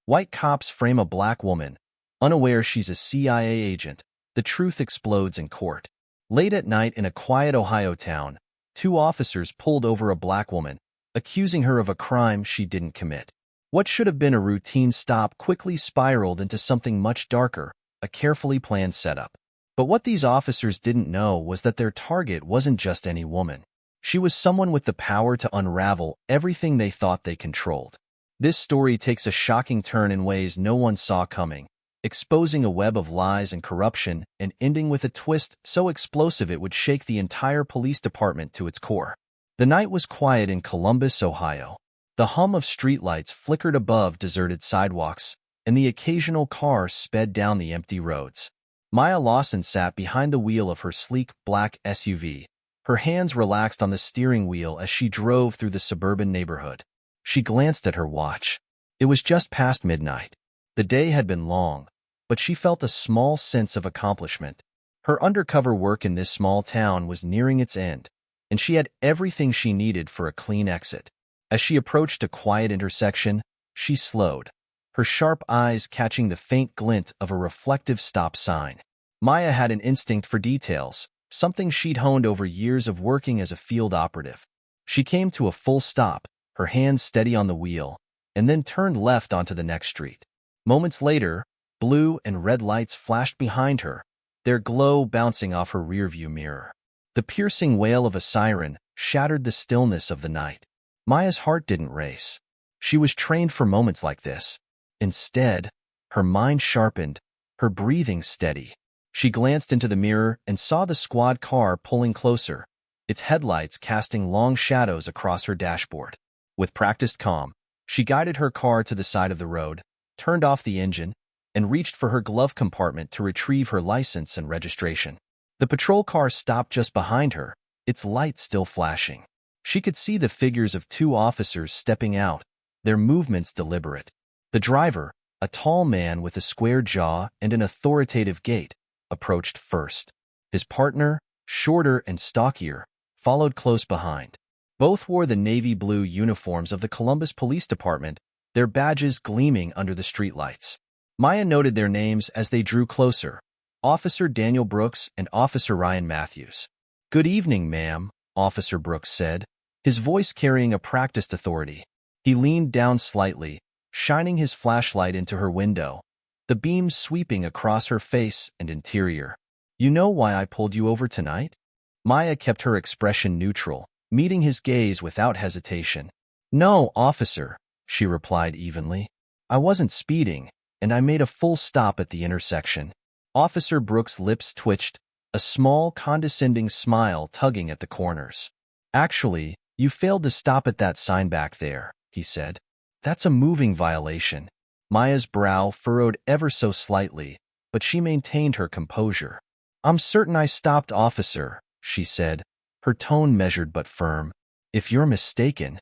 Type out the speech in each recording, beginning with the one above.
White cops frame a black woman, unaware she's a CIA agent. The truth explodes in court. Late at night in a quiet Ohio town, two officers pulled over a black woman, accusing her of a crime she didn't commit. What should have been a routine stop quickly spiraled into something much darker, a carefully planned setup. But what these officers didn't know was that their target wasn't just any woman. She was someone with the power to unravel everything they thought they controlled. This story takes a shocking turn in ways no one saw coming, exposing a web of lies and corruption and ending with a twist so explosive it would shake the entire police department to its core. The night was quiet in Columbus, Ohio. The hum of streetlights flickered above deserted sidewalks, and the occasional car sped down the empty roads. Maya Lawson sat behind the wheel of her sleek, black SUV, her hands relaxed on the steering wheel as she drove through the suburban neighborhood. She glanced at her watch. It was just past midnight. The day had been long, but she felt a small sense of accomplishment. Her undercover work in this small town was nearing its end, and she had everything she needed for a clean exit. As she approached a quiet intersection, she slowed, her sharp eyes catching the faint glint of a reflective stop sign. Maya had an instinct for details, something she'd honed over years of working as a field operative. She came to a full stop, her hands steady on the wheel, and then turned left onto the next street. Moments later, blue and red lights flashed behind her, their glow bouncing off her rearview mirror. The piercing wail of a siren shattered the stillness of the night. Maya's heart didn't race. She was trained for moments like this. Instead, her mind sharpened, her breathing steady. She glanced into the mirror and saw the squad car pulling closer, its headlights casting long shadows across her dashboard. With practiced calm, she guided her car to the side of the road, turned off the engine, and reached for her glove compartment to retrieve her license and registration. The patrol car stopped just behind her, its lights still flashing. She could see the figures of two officers stepping out, their movements deliberate. The driver, a tall man with a square jaw and an authoritative gait, approached first. His partner, shorter and stockier, followed close behind. Both wore the navy blue uniforms of the Columbus Police Department, their badges gleaming under the streetlights. Maya noted their names as they drew closer: Officer Daniel Brooks and Officer Ryan Matthews. "Good evening, ma'am," Officer Brooks said, his voice carrying a practiced authority. He leaned down slightly, shining his flashlight into her window, the beams sweeping across her face and interior. "You know why I pulled you over tonight?" Maya kept her expression neutral, meeting his gaze without hesitation. "No, officer," she replied evenly. "I wasn't speeding, and I made a full stop at the intersection." Officer Brooks' lips twitched, a small, condescending smile tugging at the corners. "Actually, you failed to stop at that sign back there," he said. "That's a moving violation." Maya's brow furrowed ever so slightly, but she maintained her composure. "I'm certain I stopped, officer," she said, her tone measured but firm. "If you're mistaken—"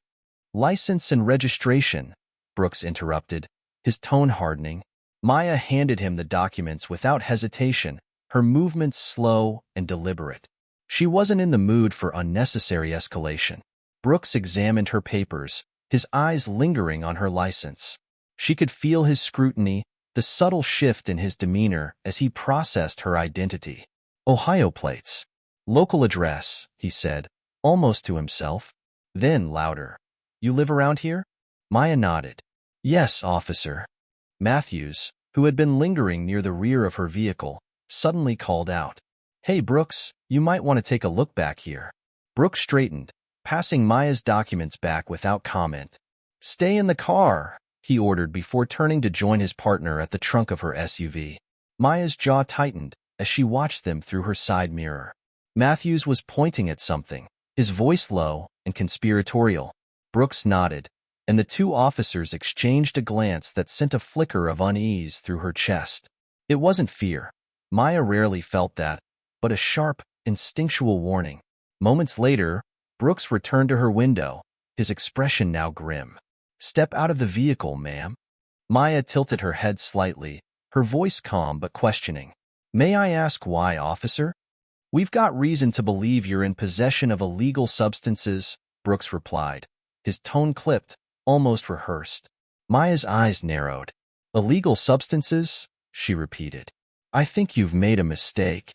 "License and registration," Brooks interrupted, his tone hardening. Maya handed him the documents without hesitation, her movements slow and deliberate. She wasn't in the mood for unnecessary escalation. Brooks examined her papers, his eyes lingering on her license. She could feel his scrutiny, the subtle shift in his demeanor as he processed her identity. "Ohio plates. Local address," he said, almost to himself. Then louder. "You live around here?" Maya nodded. "Yes, officer." Matthews, who had been lingering near the rear of her vehicle, suddenly called out, "Hey, Brooks, you might want to take a look back here." Brooks straightened, passing Maya's documents back without comment. "Stay in the car," he ordered before turning to join his partner at the trunk of her SUV. Maya's jaw tightened as she watched them through her side mirror. Matthews was pointing at something, his voice low and conspiratorial. Brooks nodded, and the two officers exchanged a glance that sent a flicker of unease through her chest. It wasn't fear. Maya rarely felt that, but a sharp, instinctual warning. Moments later, Brooks returned to her window, his expression now grim. "Step out of the vehicle, ma'am." Maya tilted her head slightly, her voice calm but questioning. "May I ask why, officer?" "We've got reason to believe you're in possession of illegal substances," Brooks replied, his tone clipped, almost rehearsed. Maya's eyes narrowed. Illegal substances? She repeated. I think you've made a mistake.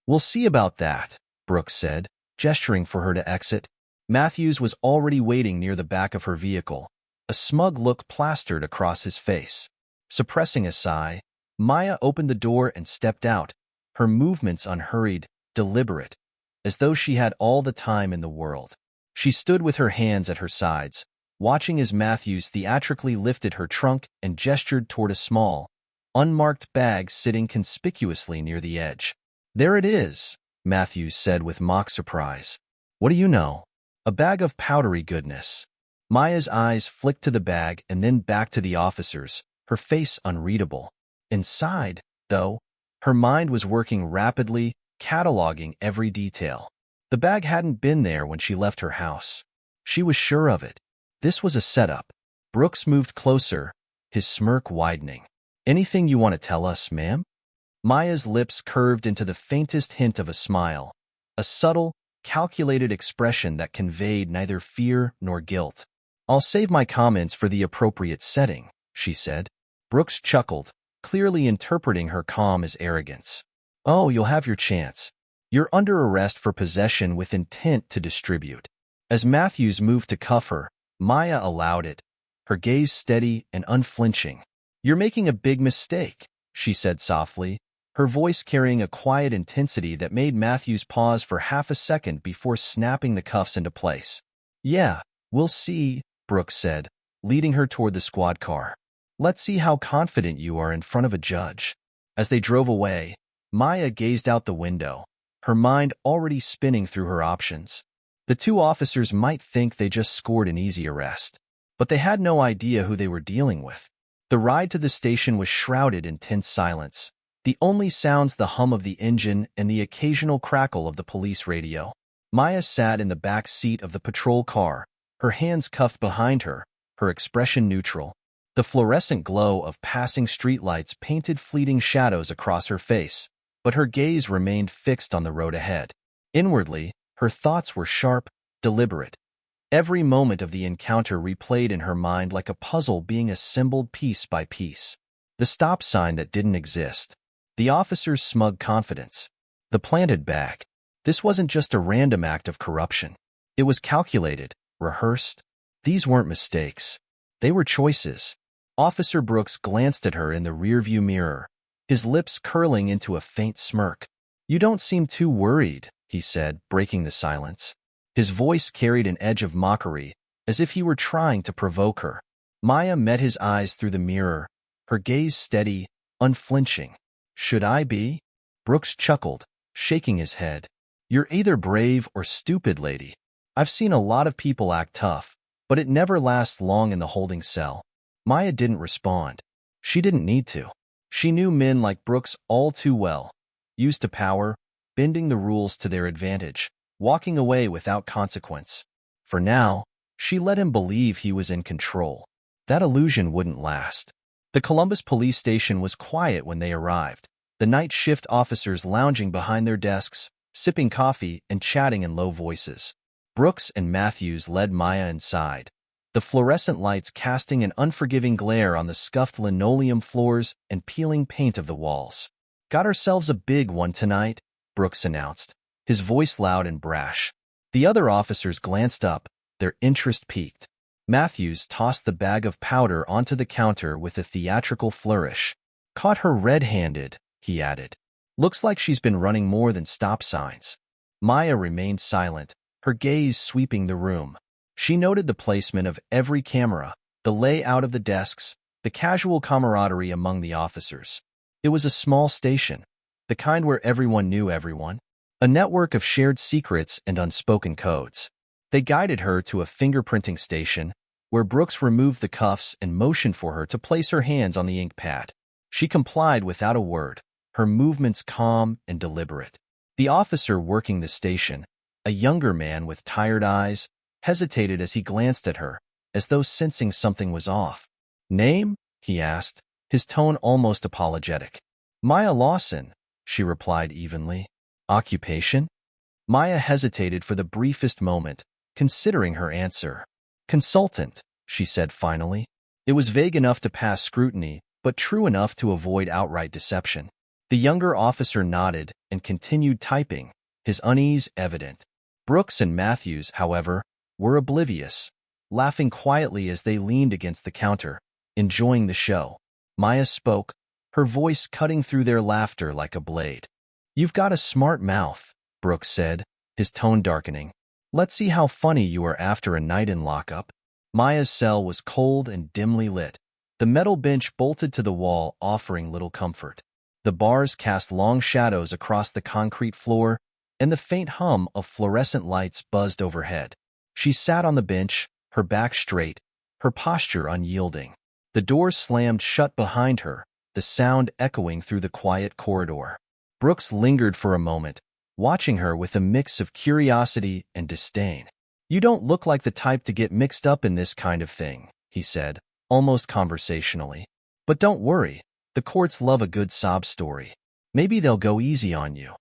We'll see about that, Brooks said, gesturing for her to exit. Matthews was already waiting near the back of her vehicle, a smug look plastered across his face. Suppressing a sigh, Maya opened the door and stepped out, her movements unhurried, deliberate, as though she had all the time in the world. She stood with her hands at her sides, watching as Matthews theatrically lifted her trunk and gestured toward a small, unmarked bag sitting conspicuously near the edge. There it is, Matthews said with mock surprise. What do you know? A bag of powdery goodness. Maya's eyes flicked to the bag and then back to the officers, her face unreadable. Inside, though, her mind was working rapidly, cataloging every detail. The bag hadn't been there when she left her house. She was sure of it. This was a setup. Brooks moved closer, his smirk widening. Anything you want to tell us, ma'am? Maya's lips curved into the faintest hint of a smile, a subtle, calculated expression that conveyed neither fear nor guilt. I'll save my comments for the appropriate setting, she said. Brooks chuckled, clearly interpreting her calm as arrogance. Oh, you'll have your chance. You're under arrest for possession with intent to distribute. As Matthews moved to cuff her, Maya allowed it, her gaze steady and unflinching. You're making a big mistake, she said softly, her voice carrying a quiet intensity that made Matthews pause for half a second before snapping the cuffs into place. Yeah, we'll see, Brooks said, leading her toward the squad car. Let's see how confident you are in front of a judge. As they drove away, Maya gazed out the window, her mind already spinning through her options. The two officers might think they just scored an easy arrest, but they had no idea who they were dealing with. The ride to the station was shrouded in tense silence, the only sounds the hum of the engine and the occasional crackle of the police radio. Maya sat in the back seat of the patrol car, her hands cuffed behind her, her expression neutral. The fluorescent glow of passing streetlights painted fleeting shadows across her face, but her gaze remained fixed on the road ahead. Inwardly, her thoughts were sharp, deliberate. Every moment of the encounter replayed in her mind like a puzzle being assembled piece by piece. The stop sign that didn't exist. The officer's smug confidence. The planted bag. This wasn't just a random act of corruption. It was calculated, rehearsed. These weren't mistakes. They were choices. Officer Brooks glanced at her in the rearview mirror, his lips curling into a faint smirk. You don't seem too worried, he said, breaking the silence. His voice carried an edge of mockery, as if he were trying to provoke her. Maya met his eyes through the mirror, her gaze steady, unflinching. Should I be? Brooks chuckled, shaking his head. You're either brave or stupid, lady. I've seen a lot of people act tough, but it never lasts long in the holding cell. Maya didn't respond. She didn't need to. She knew men like Brooks all too well, used to power, bending the rules to their advantage, walking away without consequence. For now, she let him believe he was in control. That illusion wouldn't last. The Columbus police station was quiet when they arrived, the night shift officers lounging behind their desks, sipping coffee and chatting in low voices. Brooks and Matthews led Maya inside, the fluorescent lights casting an unforgiving glare on the scuffed linoleum floors and peeling paint of the walls. Got ourselves a big one tonight, Brooks announced, his voice loud and brash. The other officers glanced up, their interest piqued. Matthews tossed the bag of powder onto the counter with a theatrical flourish. Caught her red-handed, he added. Looks like she's been running more than stop signs. Maya remained silent, her gaze sweeping the room. She noted the placement of every camera, the layout of the desks, the casual camaraderie among the officers. It was a small station, the kind where everyone knew everyone, a network of shared secrets and unspoken codes. They guided her to a fingerprinting station, where Brooks removed the cuffs and motioned for her to place her hands on the ink pad. She complied without a word, her movements calm and deliberate. The officer working the station, a younger man with tired eyes, hesitated as he glanced at her, as though sensing something was off. Name? He asked, his tone almost apologetic. Maya Lawson, she replied evenly. Occupation? Maya hesitated for the briefest moment, considering her answer. Consultant, she said finally. It was vague enough to pass scrutiny, but true enough to avoid outright deception. The younger officer nodded and continued typing, his unease evident. Brooks and Matthews, however, were oblivious, laughing quietly as they leaned against the counter, enjoying the show. Maya spoke, her voice cutting through their laughter like a blade. "You've got a smart mouth," Brooks said, his tone darkening. "Let's see how funny you are after a night in lockup." Maya's cell was cold and dimly lit. The metal bench bolted to the wall, offering little comfort. The bars cast long shadows across the concrete floor, and the faint hum of fluorescent lights buzzed overhead. She sat on the bench, her back straight, her posture unyielding. The door slammed shut behind her, the sound echoing through the quiet corridor. Brooks lingered for a moment, watching her with a mix of curiosity and disdain. "You don't look like the type to get mixed up in this kind of thing," he said, almost conversationally. "But don't worry, the courts love a good sob story. Maybe they'll go easy on you."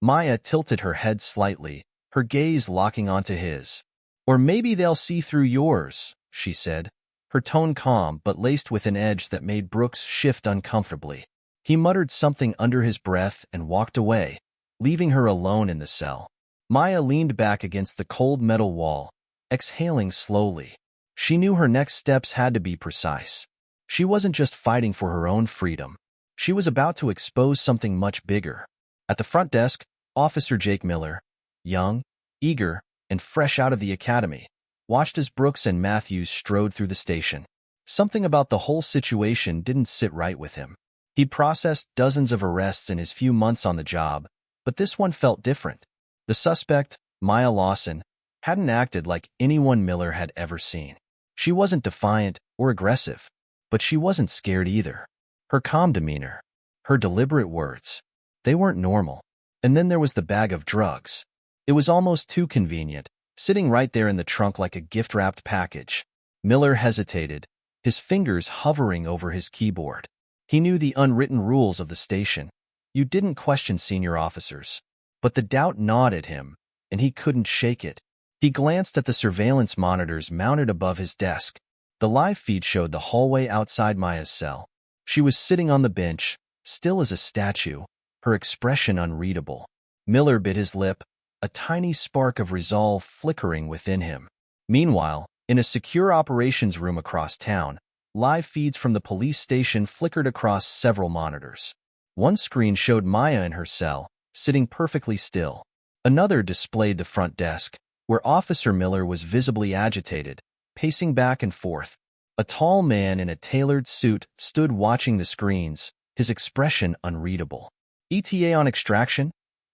Maya tilted her head slightly, her gaze locking onto his. "Or maybe they'll see through yours," she said, her tone calm but laced with an edge that made Brooks shift uncomfortably. He muttered something under his breath and walked away, leaving her alone in the cell. Maya leaned back against the cold metal wall, exhaling slowly. She knew her next steps had to be precise. She wasn't just fighting for her own freedom. She was about to expose something much bigger. At the front desk, Officer Jake Miller, young, eager, and fresh out of the academy, watched as Brooks and Matthews strode through the station. Something about the whole situation didn't sit right with him. He'd processed dozens of arrests in his few months on the job, but this one felt different. The suspect, Maya Lawson, hadn't acted like anyone Miller had ever seen. She wasn't defiant or aggressive, but she wasn't scared either. Her calm demeanor, her deliberate words, they weren't normal. And then there was the bag of drugs. It was almost too convenient, sitting right there in the trunk like a gift-wrapped package. Miller hesitated, his fingers hovering over his keyboard. He knew the unwritten rules of the station. You didn't question senior officers. But the doubt gnawed at him, and he couldn't shake it. He glanced at the surveillance monitors mounted above his desk. The live feed showed the hallway outside Maya's cell. She was sitting on the bench, still as a statue, her expression unreadable. Miller bit his lip, a tiny spark of resolve flickering within him. Meanwhile, in a secure operations room across town, live feeds from the police station flickered across several monitors. One screen showed Maya in her cell, sitting perfectly still. Another displayed the front desk, where Officer Miller was visibly agitated, pacing back and forth. A tall man in a tailored suit stood watching the screens, his expression unreadable. "ETA on extraction?"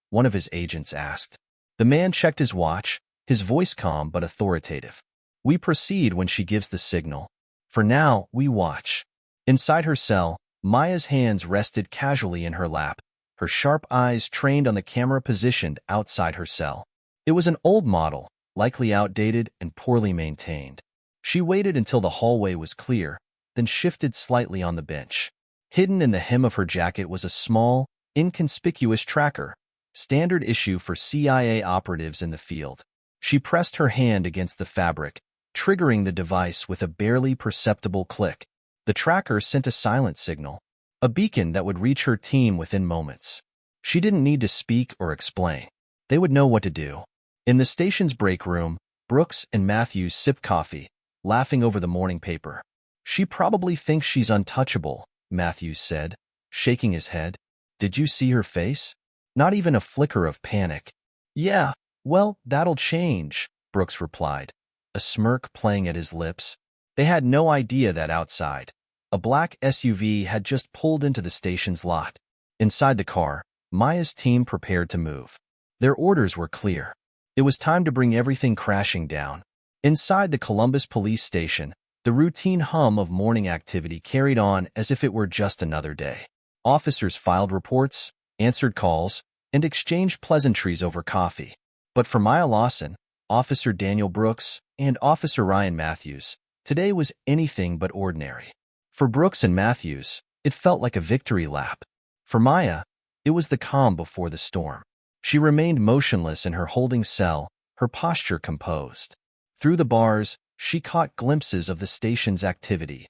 one of his agents asked. The man checked his watch, his voice calm but authoritative. "We proceed when she gives the signal. For now, we watch." Inside her cell, Maya's hands rested casually in her lap, her sharp eyes trained on the camera positioned outside her cell. It was an old model, likely outdated and poorly maintained. She waited until the hallway was clear, then shifted slightly on the bench. Hidden in the hem of her jacket was a small, inconspicuous tracker, standard issue for CIA operatives in the field. She pressed her hand against the fabric, triggering the device with a barely perceptible click. The tracker sent a silent signal, a beacon that would reach her team within moments. She didn't need to speak or explain. They would know what to do. In the station's break room, Brooks and Matthews sipped coffee, laughing over the morning paper. "She probably thinks she's untouchable," Matthews said, shaking his head. "Did you see her face? Not even a flicker of panic." "Yeah, well, that'll change," Brooks replied, a smirk playing at his lips. They had no idea that outside, a black SUV had just pulled into the station's lot. Inside the car, Maya's team prepared to move. Their orders were clear. It was time to bring everything crashing down. Inside the Columbus police station, the routine hum of morning activity carried on as if it were just another day. Officers filed reports, answered calls, and exchanged pleasantries over coffee. But for Maya Lawson, Officer Daniel Brooks, and Officer Ryan Matthews, today was anything but ordinary. For Brooks and Matthews, it felt like a victory lap. For Maya, it was the calm before the storm. She remained motionless in her holding cell, her posture composed. Through the bars, she caught glimpses of the station's activity.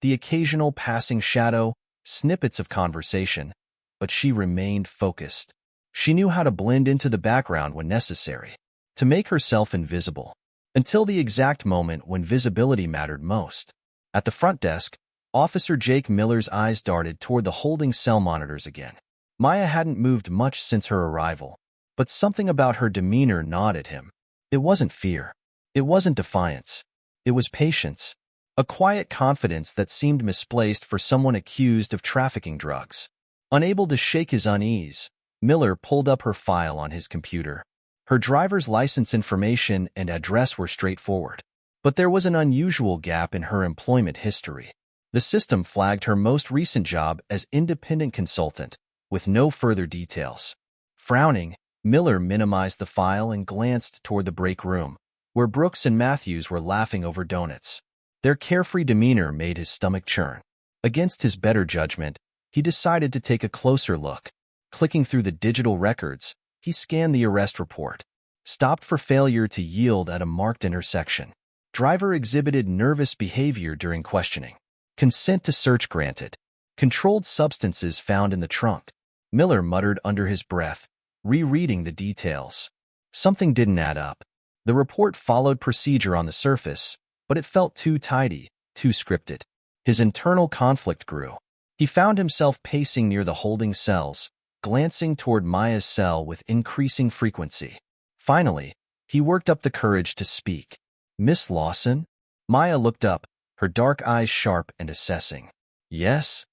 the occasional passing shadow, snippets of conversation, but she remained focused. She knew how to blend into the background when necessary, to make herself invisible, until the exact moment when visibility mattered most. At the front desk, Officer Jake Miller's eyes darted toward the holding cell monitors again. Maya hadn't moved much since her arrival, but something about her demeanor gnawed at him. It wasn't fear. It wasn't defiance. It was patience, a quiet confidence that seemed misplaced for someone accused of trafficking drugs. Unable to shake his unease, Miller pulled up her file on his computer. Her driver's license information and address were straightforward, but there was an unusual gap in her employment history. The system flagged her most recent job as independent consultant, with no further details. Frowning, Miller minimized the file and glanced toward the break room, where Brooks and Matthews were laughing over donuts. Their carefree demeanor made his stomach churn. Against his better judgment, he decided to take a closer look. Clicking through the digital records, he scanned the arrest report. Stopped for failure to yield at a marked intersection. Driver exhibited nervous behavior during questioning. Consent to search granted. Controlled substances found in the trunk. Miller muttered under his breath, rereading the details. Something didn't add up. The report followed procedure on the surface, but it felt too tidy, too scripted. His internal conflict grew. He found himself pacing near the holding cells, glancing toward Maya's cell with increasing frequency. Finally, he worked up the courage to speak. "Miss Lawson?" Maya looked up, her dark eyes sharp and assessing. "Yes?"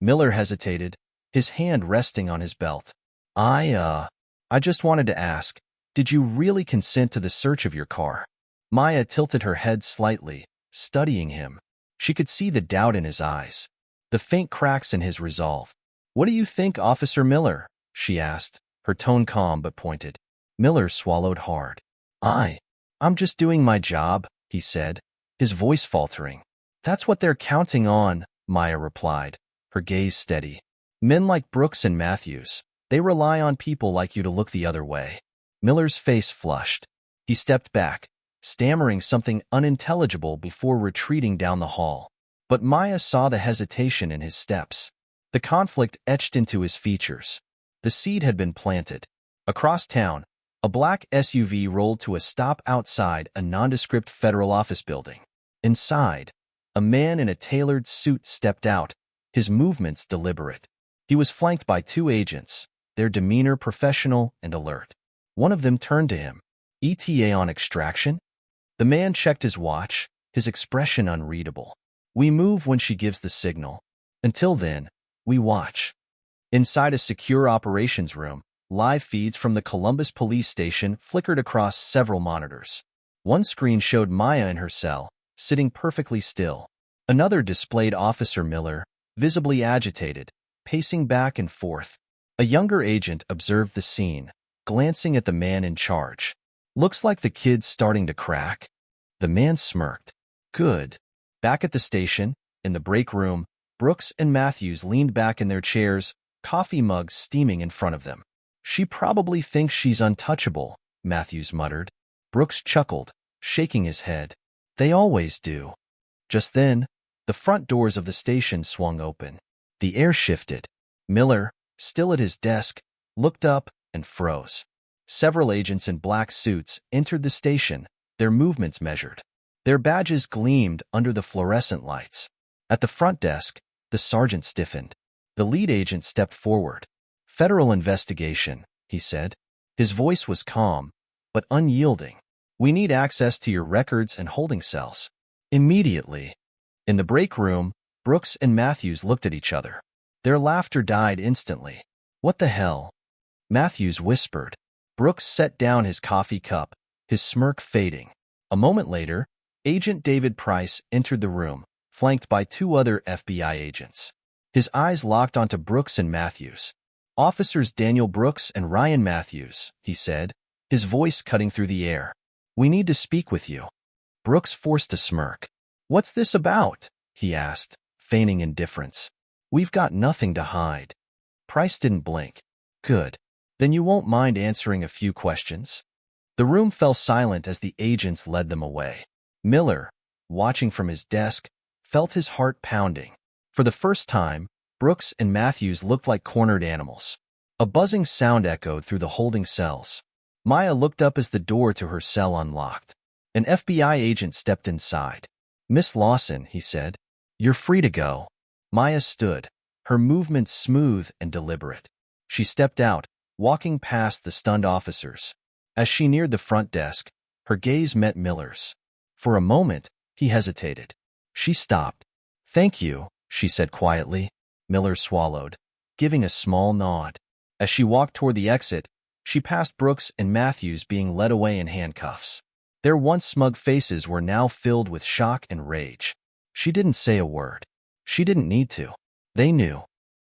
Miller hesitated, his hand resting on his belt. I just wanted to ask, did you really consent to the search of your car?" Maya tilted her head slightly, studying him. She could see the doubt in his eyes, the faint cracks in his resolve. "What do you think, Officer Miller?" she asked, her tone calm but pointed. Miller swallowed hard. I'm just doing my job," he said, his voice faltering. "That's what they're counting on," Maya replied, her gaze steady. "Men like Brooks and Matthews, they rely on people like you to look the other way." Miller's face flushed. He stepped back, stammering something unintelligible before retreating down the hall. But Maya saw the hesitation in his steps. The conflict etched into his features. The seed had been planted. Across town, a black SUV rolled to a stop outside a nondescript federal office building. Inside, a man in a tailored suit stepped out, his movements deliberate. He was flanked by two agents, their demeanor professional and alert. One of them turned to him. "ETA on extraction?" The man checked his watch, his expression unreadable. "We move when she gives the signal. Until then, we watch." Inside a secure operations room, live feeds from the Columbus police station flickered across several monitors. One screen showed Maya in her cell, sitting perfectly still. Another displayed Officer Miller, visibly agitated, pacing back and forth. A younger agent observed the scene, glancing at the man in charge. "Looks like the kid's starting to crack." The man smirked. "Good." Back at the station, in the break room, Brooks and Matthews leaned back in their chairs, coffee mugs steaming in front of them. "She probably thinks she's untouchable," Matthews muttered. Brooks chuckled, shaking his head. "They always do." Just then, the front doors of the station swung open. The air shifted. Miller, still at his desk, looked up and froze. Several agents in black suits entered the station, their movements measured. Their badges gleamed under the fluorescent lights. At the front desk, the sergeant stiffened. The lead agent stepped forward. "Federal investigation," he said. His voice was calm, but unyielding. "We need access to your records and holding cells. Immediately." In the break room, Brooks and Matthews looked at each other. Their laughter died instantly. "What the hell?" Matthews whispered. Brooks set down his coffee cup, his smirk fading. A moment later, Agent David Price entered the room, flanked by two other FBI agents. His eyes locked onto Brooks and Matthews. "Officers Daniel Brooks and Ryan Matthews," he said, his voice cutting through the air. "We need to speak with you." Brooks forced a smirk. "What's this about?" he asked, feigning indifference. "We've got nothing to hide." Price didn't blink. "Good. Then you won't mind answering a few questions?" The room fell silent as the agents led them away. Miller, watching from his desk, felt his heart pounding. For the first time, Brooks and Matthews looked like cornered animals. A buzzing sound echoed through the holding cells. Maya looked up as the door to her cell unlocked. An FBI agent stepped inside. "Miss Lawson," he said, "you're free to go." Maya stood, her movements smooth and deliberate. She stepped out, walking past the stunned officers. As she neared the front desk, her gaze met Miller's. For a moment, he hesitated. She stopped. "Thank you," she said quietly. Miller swallowed, giving a small nod. As she walked toward the exit, she passed Brooks and Matthews being led away in handcuffs. Their once smug faces were now filled with shock and rage. She didn't say a word. She didn't need to. They knew.